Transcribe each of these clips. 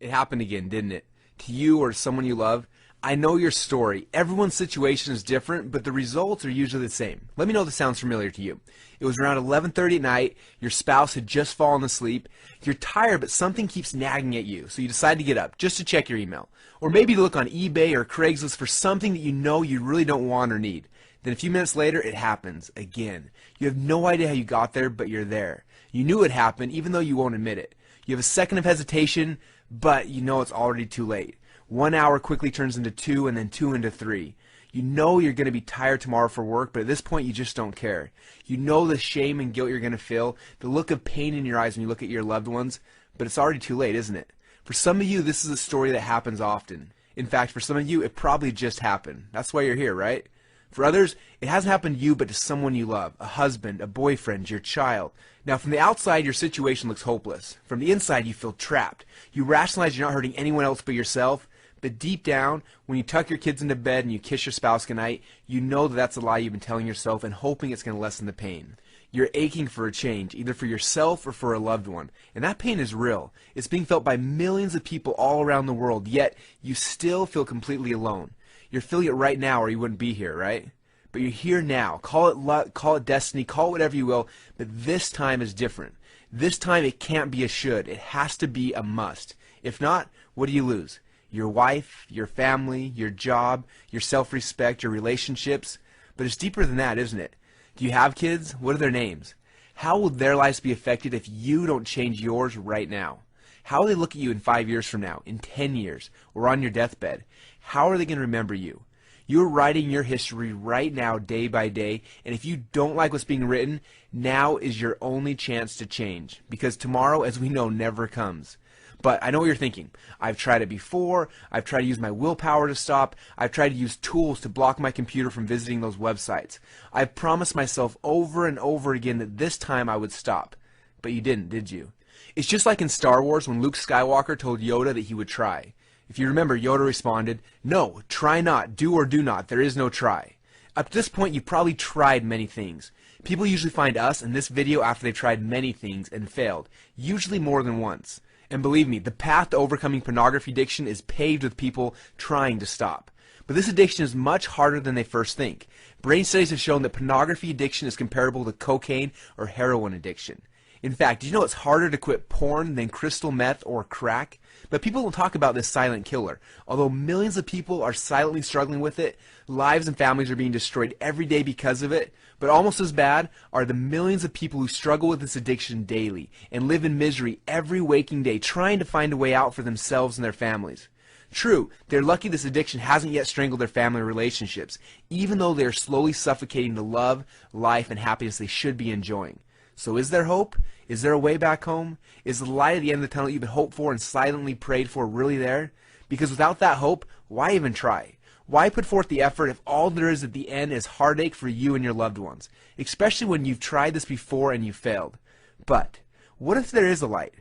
It happened again, didn't it? To you or to someone you love? I know your story. Everyone's situation is different, but the results are usually the same. Let me know if this sounds familiar to you. It was around 11:30 at night, your spouse had just fallen asleep, you're tired but something keeps nagging at you, so you decide to get up just to check your email. Or maybe to look on eBay or Craigslist for something that you know you really don't want or need. Then a few minutes later, it happens again. You have no idea how you got there, but you're there. You knew it happened, even though you won't admit it. You have a second of hesitation, but you know it's already too late. 1 hour quickly turns into 2 and then 2 into 3. You know you're going to be tired tomorrow for work, but at this point you just don't care. You know the shame and guilt you're going to feel, the look of pain in your eyes when you look at your loved ones, but it's already too late, isn't it? For some of you, this is a story that happens often. In fact, for some of you, it probably just happened. That's why you're here, right? For others, it hasn't happened to you, but to someone you love, a husband, a boyfriend, your child. Now, from the outside, your situation looks hopeless. From the inside, you feel trapped. You rationalize you're not hurting anyone else but yourself, but deep down, when you tuck your kids into bed and you kiss your spouse goodnight, you know that that's a lie you've been telling yourself and hoping it's going to lessen the pain. You're aching for a change, either for yourself or for a loved one. And that pain is real. It's being felt by millions of people all around the world, yet you still feel completely alone. You're feeling it right now or you wouldn't be here, right? But you're here now. Call it luck, call it destiny, call it whatever you will, but this time is different. This time it can't be a should. It has to be a must. If not, what do you lose? Your wife, your family, your job, your self-respect, your relationships. But it's deeper than that, isn't it? Do you have kids? What are their names? How will their lives be affected if you don't change yours right now? How will they look at you in 5 years from now, in 10 years, or on your deathbed? How are they going to remember you? You're writing your history right now, day by day, and if you don't like what's being written, now is your only chance to change, because tomorrow, as we know, never comes. But I know what you're thinking. I've tried it before. I've tried to use my willpower to stop. I've tried to use tools to block my computer from visiting those websites. I've promised myself over and over again that this time I would stop. But you didn't, did you? It's just like in Star Wars when Luke Skywalker told Yoda that he would try. If you remember, Yoda responded, "No, try not, do or do not, there is no try." Up to this point, you've probably tried many things. People usually find us in this video after they've tried many things and failed, usually more than once. And believe me, the path to overcoming pornography addiction is paved with people trying to stop. But this addiction is much harder than they first think. Brain studies have shown that pornography addiction is comparable to cocaine or heroin addiction. In fact, did you know it's harder to quit porn than crystal meth or crack? But people don't talk about this silent killer. Although millions of people are silently struggling with it, lives and families are being destroyed every day because of it, but almost as bad are the millions of people who struggle with this addiction daily and live in misery every waking day trying to find a way out for themselves and their families. True, they're lucky this addiction hasn't yet strangled their family relationships, even though they are slowly suffocating the love, life, and happiness they should be enjoying. So is there hope? Is there a way back home? Is the light at the end of the tunnel you've been hoped for and silently prayed for really there? Because without that hope, why even try? Why put forth the effort if all there is at the end is heartache for you and your loved ones? Especially when you've tried this before and you failed. But what if there is a light?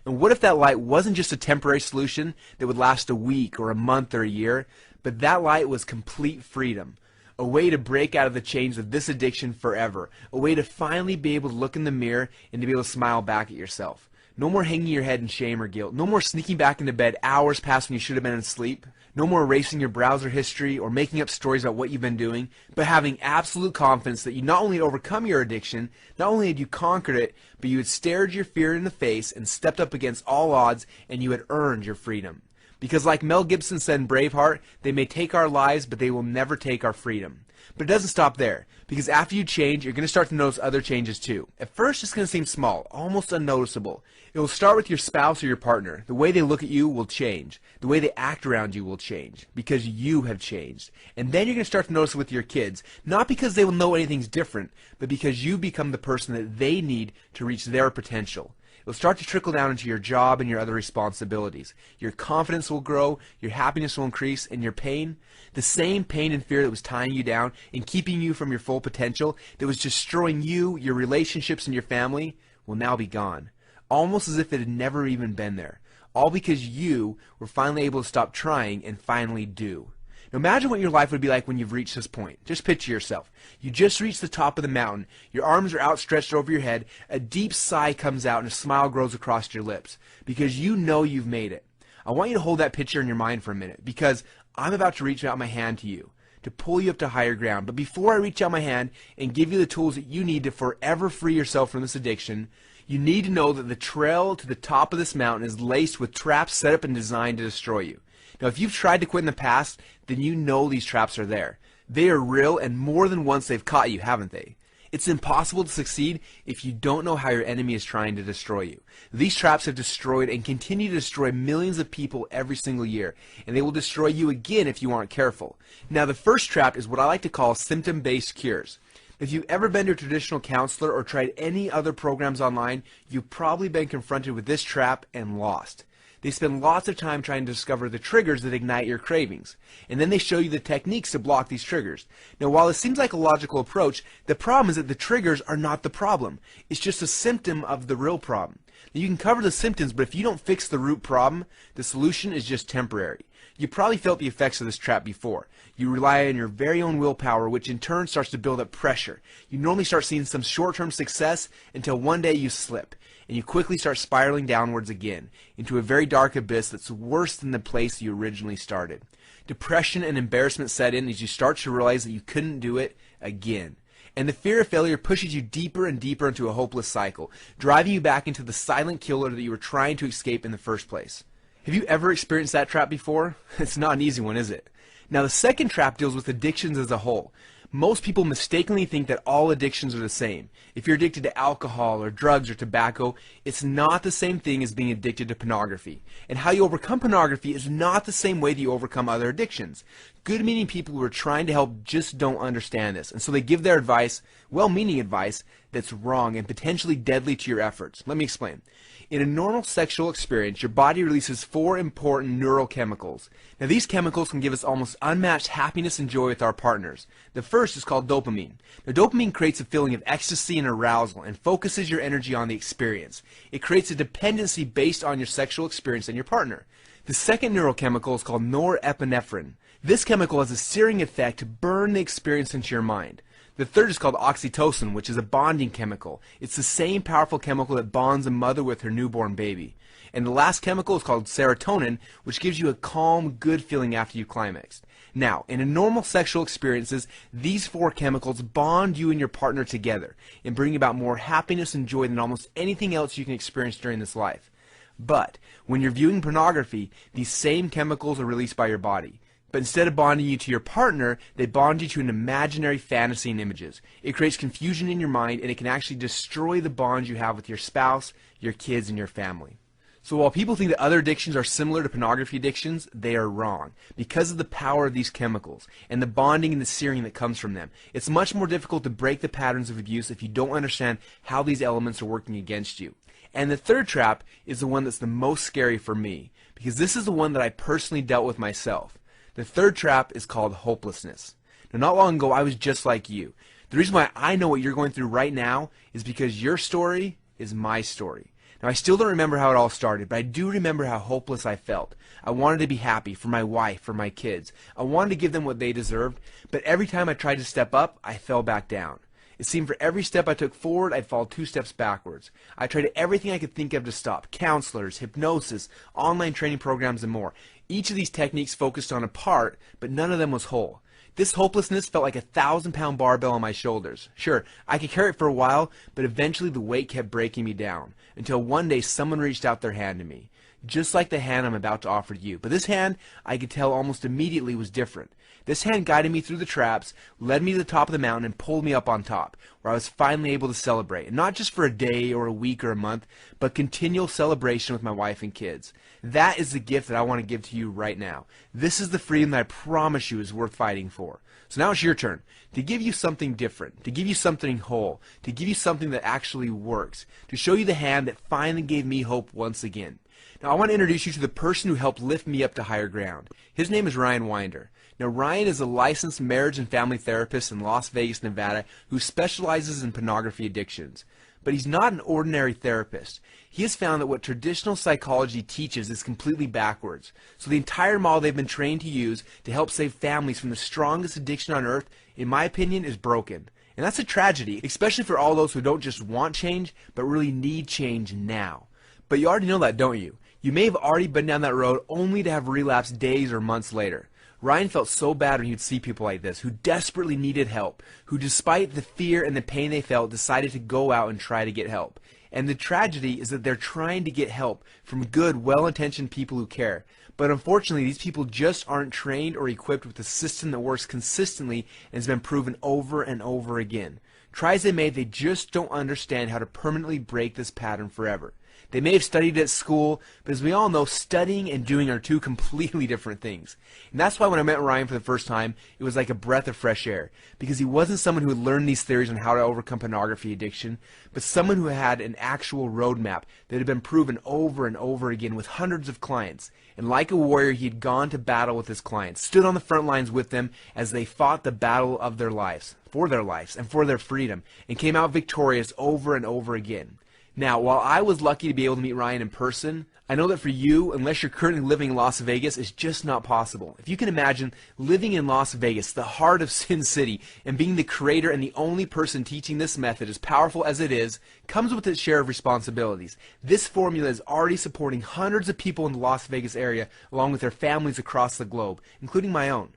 And what if that light wasn't just a temporary solution that would last a week or a month or a year, but that light was complete freedom? A way to break out of the chains of this addiction forever. A way to finally be able to look in the mirror and to be able to smile back at yourself. No more hanging your head in shame or guilt. No more sneaking back into bed hours past when you should have been asleep. No more erasing your browser history or making up stories about what you've been doing, but having absolute confidence that you not only had overcome your addiction, not only had you conquered it, but you had stared your fear in the face and stepped up against all odds and you had earned your freedom. Because like Mel Gibson said in Braveheart, they may take our lives, but they will never take our freedom. But it doesn't stop there, because after you change, you're going to start to notice other changes too. At first, it's going to seem small, almost unnoticeable. It will start with your spouse or your partner. The way they look at you will change. The way they act around you will change, because you have changed. And then you're going to start to notice it with your kids, not because they will know anything's different, but because you become the person that they need to reach their potential. It'll start to trickle down into your job and your other responsibilities. Your confidence will grow, your happiness will increase, and your pain, the same pain and fear that was tying you down and keeping you from your full potential, that was destroying you, your relationships, and your family, will now be gone. Almost as if it had never even been there. All because you were finally able to stop trying and finally do. Now imagine what your life would be like when you've reached this point. Just picture yourself. You just reached the top of the mountain. Your arms are outstretched over your head. A deep sigh comes out and a smile grows across your lips because you know you've made it. I want you to hold that picture in your mind for a minute, because I'm about to reach out my hand to you to pull you up to higher ground. But before I reach out my hand and give you the tools that you need to forever free yourself from this addiction, you need to know that the trail to the top of this mountain is laced with traps set up and designed to destroy you. Now, if you've tried to quit in the past, then you know these traps are there. They are real, and more than once they've caught you, haven't they? It's impossible to succeed if you don't know how your enemy is trying to destroy you. These traps have destroyed and continue to destroy millions of people every single year, and they will destroy you again if you aren't careful. Now, the first trap is what I like to call symptom-based cures. If you've ever been to a traditional counselor or tried any other programs online, you've probably been confronted with this trap and lost. They spend lots of time trying to discover the triggers that ignite your cravings, and then they show you the techniques to block these triggers. Now, while it seems like a logical approach, the problem is that the triggers are not the problem. It's just a symptom of the real problem. Now, you can cover the symptoms, but if you don't fix the root problem, the solution is just temporary. You probably felt the effects of this trap before. You rely on your very own willpower, which in turn starts to build up pressure. You normally start seeing some short-term success until one day you slip, and you quickly start spiraling downwards again into a very dark abyss that's worse than the place you originally started. Depression and embarrassment set in as you start to realize that you couldn't do it again. And the fear of failure pushes you deeper and deeper into a hopeless cycle, driving you back into the silent killer that you were trying to escape in the first place. Have you ever experienced that trap before? It's not an easy one, is it? Now, the second trap deals with addictions as a whole. Most people mistakenly think that all addictions are the same. If you're addicted to alcohol or drugs or tobacco, it's not the same thing as being addicted to pornography. And how you overcome pornography is not the same way that you overcome other addictions. Good-meaning people who are trying to help just don't understand this, and so they give their advice, well-meaning advice, that's wrong and potentially deadly to your efforts. Let me explain. In a normal sexual experience, your body releases 4 important neurochemicals. Now, these chemicals can give us almost unmatched happiness and joy with our partners. The first is called dopamine. Now, dopamine creates a feeling of ecstasy and arousal and focuses your energy on the experience. It creates a dependency based on your sexual experience and your partner. The second neurochemical is called norepinephrine. This chemical has a searing effect to burn the experience into your mind. The third is called oxytocin, which is a bonding chemical. It's the same powerful chemical that bonds a mother with her newborn baby. And the last chemical is called serotonin, which gives you a calm, good feeling after you climaxed. Now, in a normal sexual experiences, these 4 chemicals bond you and your partner together and bring about more happiness and joy than almost anything else you can experience during this life. But when you're viewing pornography, these same chemicals are released by your body. But instead of bonding you to your partner, they bond you to an imaginary fantasy and images. It creates confusion in your mind, and it can actually destroy the bonds you have with your spouse, your kids, and your family. So while people think that other addictions are similar to pornography addictions, they are wrong. Because of the power of these chemicals and the bonding and the searing that comes from them, it's much more difficult to break the patterns of abuse if you don't understand how these elements are working against you. And the third trap is the one that's the most scary for me, because this is the one that I personally dealt with myself. The third trap is called hopelessness. Now, not long ago, I was just like you. The reason why I know what you're going through right now is because your story is my story. Now, I still don't remember how it all started, but I do remember how hopeless I felt. I wanted to be happy for my wife, for my kids. I wanted to give them what they deserved, but every time I tried to step up, I fell back down. It seemed for every step I took forward, I'd fall 2 steps backwards. I tried everything I could think of to stop. Counselors, hypnosis, online training programs, and more. Each of these techniques focused on a part, but none of them was whole. This hopelessness felt like a 1,000-pound barbell on my shoulders. Sure, I could carry it for a while, but eventually the weight kept breaking me down, until one day someone reached out their hand to me. Just like the hand I'm about to offer to you. But this hand, I could tell almost immediately, was different. This hand guided me through the traps, led me to the top of the mountain, and pulled me up on top, where I was finally able to celebrate. And not just for a day or a week or a month, but continual celebration with my wife and kids. That is the gift that I want to give to you right now. This is the freedom that I promise you is worth fighting for. So now it's your turn to give you something different, to give you something whole, to give you something that actually works, to show you the hand that finally gave me hope once again. Now, I want to introduce you to the person who helped lift me up to higher ground. His name is Ryan Winder. Now, Ryan is a licensed marriage and family therapist in Las Vegas, Nevada, who specializes in pornography addictions. But he's not an ordinary therapist. He has found that what traditional psychology teaches is completely backwards. So the entire model they've been trained to use to help save families from the strongest addiction on earth, in my opinion, is broken. And that's a tragedy, especially for all those who don't just want change, but really need change now. But you already know that, don't you? You may have already been down that road only to have relapse days or months later. Ryan felt so bad when he'd see people like this, who desperately needed help, who despite the fear and the pain they felt, decided to go out and try to get help. And the tragedy is that they're trying to get help from good, well-intentioned people who care. But unfortunately, these people just aren't trained or equipped with a system that works consistently and has been proven over and over again. Try as they may, they just don't understand how to permanently break this pattern forever. They may have studied at school, but as we all know, studying and doing are two completely different things. And that's why when I met Ryan for the first time, it was like a breath of fresh air, because he wasn't someone who had learned these theories on how to overcome pornography addiction, but someone who had an actual roadmap that had been proven over and over again with hundreds of clients. And like a warrior, he had gone to battle with his clients, stood on the front lines with them as they fought the battle of their lives, and for their freedom, and came out victorious over and over again. Now, while I was lucky to be able to meet Ryan in person, I know that for you, unless you're currently living in Las Vegas, it's just not possible. If you can imagine living in Las Vegas, the heart of Sin City, and being the creator and the only person teaching this method, as powerful as it is, comes with its share of responsibilities. This formula is already supporting hundreds of people in the Las Vegas area, along with their families across the globe, including my own.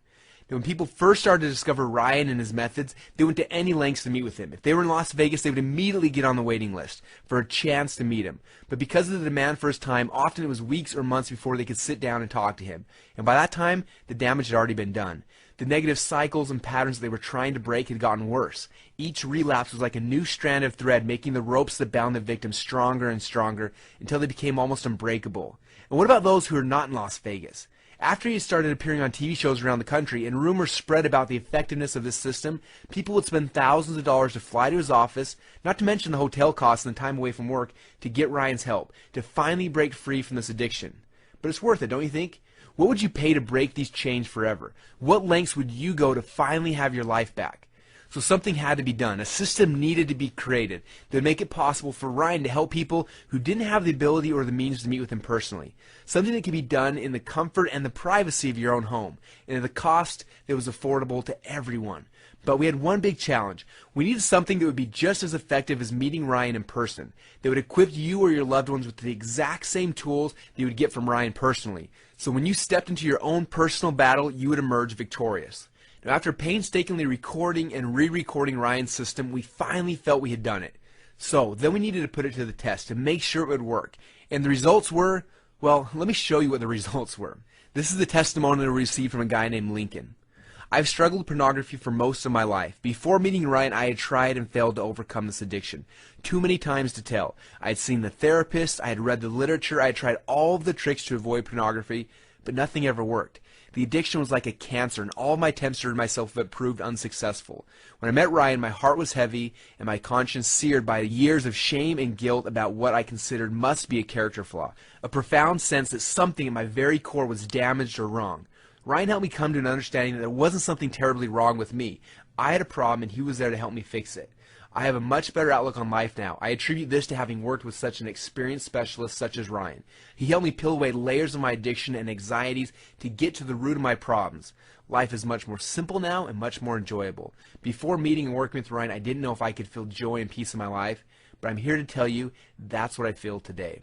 Now, when people first started to discover Ryan and his methods, they went to any lengths to meet with him. If they were in Las Vegas, they would immediately get on the waiting list for a chance to meet him. But because of the demand for his time, often it was weeks or months before they could sit down and talk to him. And by that time, the damage had already been done. The negative cycles and patterns they were trying to break had gotten worse. Each relapse was like a new strand of thread, making the ropes that bound the victim stronger and stronger until they became almost unbreakable. And what about those who are not in Las Vegas? After he started appearing on TV shows around the country and rumors spread about the effectiveness of this system, people would spend thousands of dollars to fly to his office, not to mention the hotel costs and the time away from work, to get Ryan's help, to finally break free from this addiction. But it's worth it, don't you think? What would you pay to break these chains forever? What lengths would you go to finally have your life back? So something had to be done. A system needed to be created that would make it possible for Ryan to help people who didn't have the ability or the means to meet with him personally. Something that could be done in the comfort and the privacy of your own home, and at a cost that was affordable to everyone. But we had one big challenge. We needed something that would be just as effective as meeting Ryan in person, that would equip you or your loved ones with the exact same tools that you would get from Ryan personally. So when you stepped into your own personal battle, you would emerge victorious. Now, after painstakingly recording and re-recording Ryan's system, we finally felt we had done it. So then we needed to put it to the test to make sure it would work. And the results were, well, let me show you what the results were. This is the testimonial we received from a guy named Lincoln. I've struggled with pornography for most of my life. Before meeting Ryan, I had tried and failed to overcome this addiction. Too many times to tell. I had seen the therapist, I had read the literature, I had tried all of the tricks to avoid pornography, but nothing ever worked. The addiction was like a cancer, and all of my attempts to rid myself of it proved unsuccessful. When I met Ryan, my heart was heavy and my conscience seared by years of shame and guilt about what I considered must be a character flaw, a profound sense that something at my very core was damaged or wrong. Ryan helped me come to an understanding that there wasn't something terribly wrong with me. I had a problem, and he was there to help me fix it. I have a much better outlook on life now. I attribute this to having worked with such an experienced specialist such as Ryan. He helped me peel away layers of my addiction and anxieties to get to the root of my problems. Life is much more simple now and much more enjoyable. Before meeting and working with Ryan, I didn't know if I could feel joy and peace in my life, but I'm here to tell you that's what I feel today.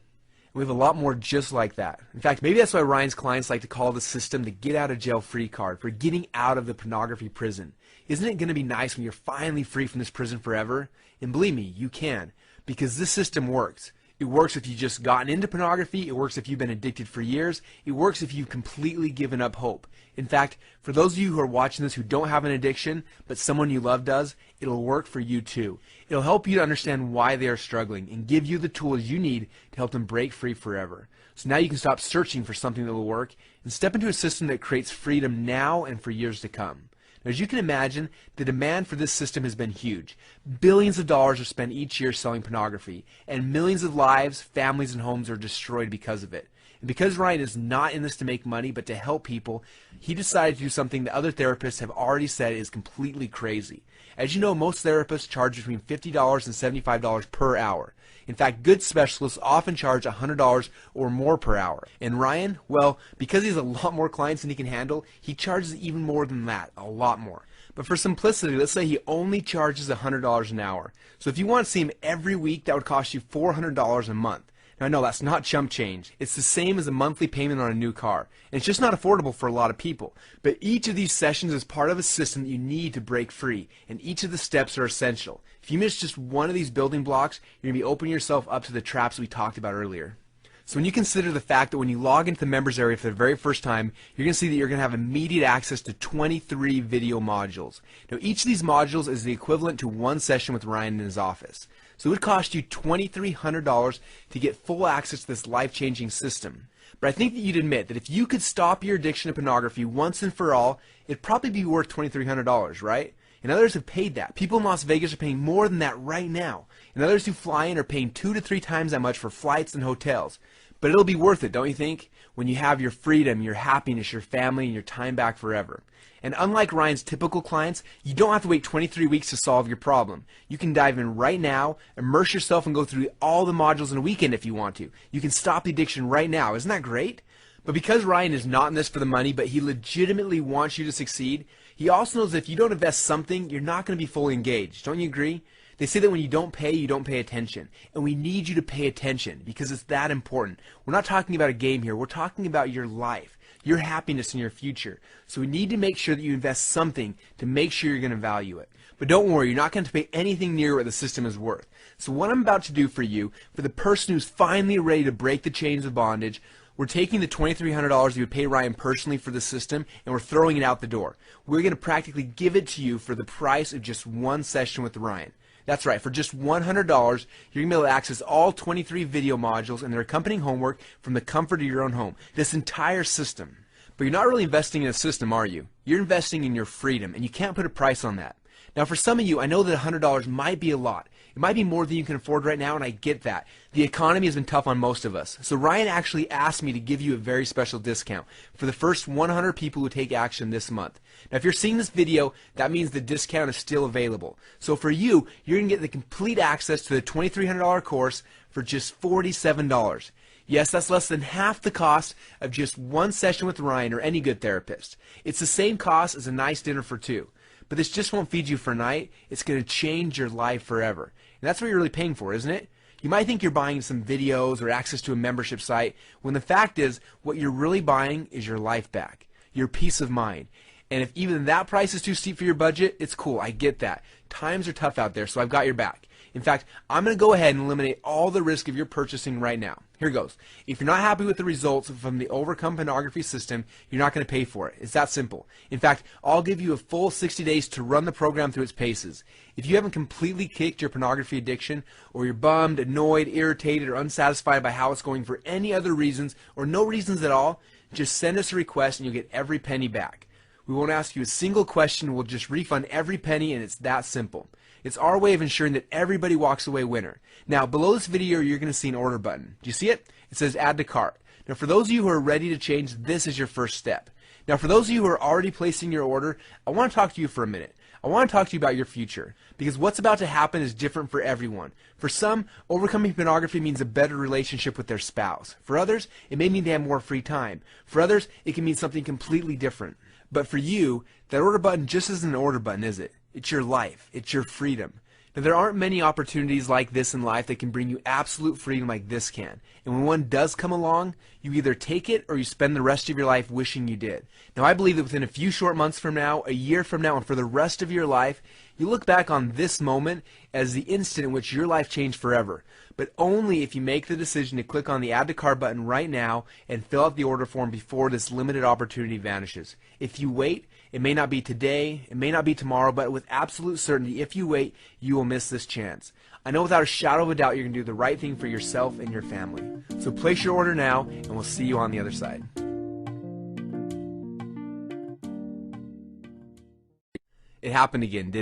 We have a lot more just like that. In fact, maybe that's why Ryan's clients like to call the system the get out of jail free card, for getting out of the pornography prison. Isn't it going to be nice when you're finally free from this prison forever? And believe me, you can, because this system works. It works if you've just gotten into pornography. It works if you've been addicted for years. It works if you've completely given up hope. In fact, for those of you who are watching this who don't have an addiction, but someone you love does, it'll work for you too. It'll help you to understand why they are struggling and give you the tools you need to help them break free forever. So now you can stop searching for something that will work and step into a system that creates freedom now and for years to come. Now, as you can imagine, the demand for this system has been huge. Billions of dollars are spent each year selling pornography, and millions of lives, families, and homes are destroyed because of it. And because Ryan is not in this to make money, but to help people, he decided to do something that other therapists have already said is completely crazy. As you know, most therapists charge between $50 and $75 per hour. In fact, good specialists often charge $100 or more per hour. And Ryan, well, because he has a lot more clients than he can handle, he charges even more than that, a lot more. But for simplicity, let's say he only charges $100 an hour. So if you want to see him every week, that would cost you $400 a month. Now, no, that's not chump change. It's the same as a monthly payment on a new car. And it's just not affordable for a lot of people. But each of these sessions is part of a system that you need to break free. And each of the steps are essential. If you miss just one of these building blocks, you're going to be opening yourself up to the traps we talked about earlier. So when you consider the fact that when you log into the members area for the very first time, you're going to see that you're going to have immediate access to 23 video modules. Now, each of these modules is the equivalent to one session with Ryan in his office. So it would cost you $2,300 to get full access to this life-changing system. But I think that you'd admit that if you could stop your addiction to pornography once and for all, it'd probably be worth $2,300, right? And others have paid that. People in Las Vegas are paying more than that right now. And others who fly in are paying 2 to 3 times that much for flights and hotels. But it'll be worth it, don't you think? When you have your freedom, your happiness, your family, and your time back forever. And unlike Ryan's typical clients, you don't have to wait 23 weeks to solve your problem. You can dive in right now, immerse yourself, and go through all the modules in a weekend if you want to. You can stop the addiction right now. Isn't that great? But because Ryan is not in this for the money, but he legitimately wants you to succeed, he also knows that if you don't invest something, you're not going to be fully engaged. Don't you agree? They say that when you don't pay attention. And we need you to pay attention because it's that important. We're not talking about a game here. We're talking about your life, your happiness, and your future. So we need to make sure that you invest something to make sure you're going to value it. But don't worry, you're not going to pay anything near what the system is worth. So what I'm about to do for you, for the person who's finally ready to break the chains of bondage, we're taking the $2,300 you would pay Ryan personally for the system, and we're throwing it out the door. We're going to practically give it to you for the price of just one session with Ryan. That's right, for just $100, you're going to be able to access all 23 video modules and their accompanying homework from the comfort of your own home. This entire system. But you're not really investing in a system, are you? You're investing in your freedom, and you can't put a price on that. Now, for some of you, I know that $100 might be a lot. It might be more than you can afford right now, and I get that. The economy has been tough on most of us. So Ryan actually asked me to give you a very special discount for the first 100 people who take action this month. Now, if you're seeing this video, that means the discount is still available. So for you, you're going to get the complete access to the $2,300 course for just $47. Yes, that's less than half the cost of just one session with Ryan or any good therapist. It's the same cost as a nice dinner for two. But this just won't feed you for a night. It's going to change your life forever. And that's what you're really paying for, isn't it? You might think you're buying some videos or access to a membership site, when the fact is, what you're really buying is your life back, your peace of mind. And if even that price is too steep for your budget, it's cool. I get that. Times are tough out there, so I've got your back. In fact, I'm going to go ahead and eliminate all the risk of your purchasing right now. Here goes. If you're not happy with the results from the Overcome Pornography system, you're not going to pay for it. It's that simple. In fact, I'll give you a full 60 days to run the program through its paces. If you haven't completely kicked your pornography addiction, or you're bummed, annoyed, irritated, or unsatisfied by how it's going for any other reasons, or no reasons at all, just send us a request and you'll get every penny back. We won't ask you a single question. We'll just refund every penny, and it's that simple. It's our way of ensuring that everybody walks away winner. Now, below this video, you're going to see an order button. Do you see it? It says add to cart. Now, for those of you who are ready to change, this is your first step. Now, for those of you who are already placing your order, I want to talk to you for a minute. I want to talk to you about your future, because what's about to happen is different for everyone. For some, overcoming pornography means a better relationship with their spouse. For others, it may mean they have more free time. For others, it can mean something completely different. But for you, that order button just isn't an order button, is it? It's your life. It's your freedom. Now, there aren't many opportunities like this in life that can bring you absolute freedom like this can. And when one does come along, you either take it or you spend the rest of your life wishing you did. Now, I believe that within a few short months from now, a year from now, and for the rest of your life, you look back on this moment as the instant in which your life changed forever. But only if you make the decision to click on the Add to Cart button right now and fill out the order form before this limited opportunity vanishes. If you wait, it may not be today, it may not be tomorrow, but with absolute certainty, if you wait, you will miss this chance. I know without a shadow of a doubt you're going to do the right thing for yourself and your family. So place your order now, and we'll see you on the other side. It happened again, didn't it?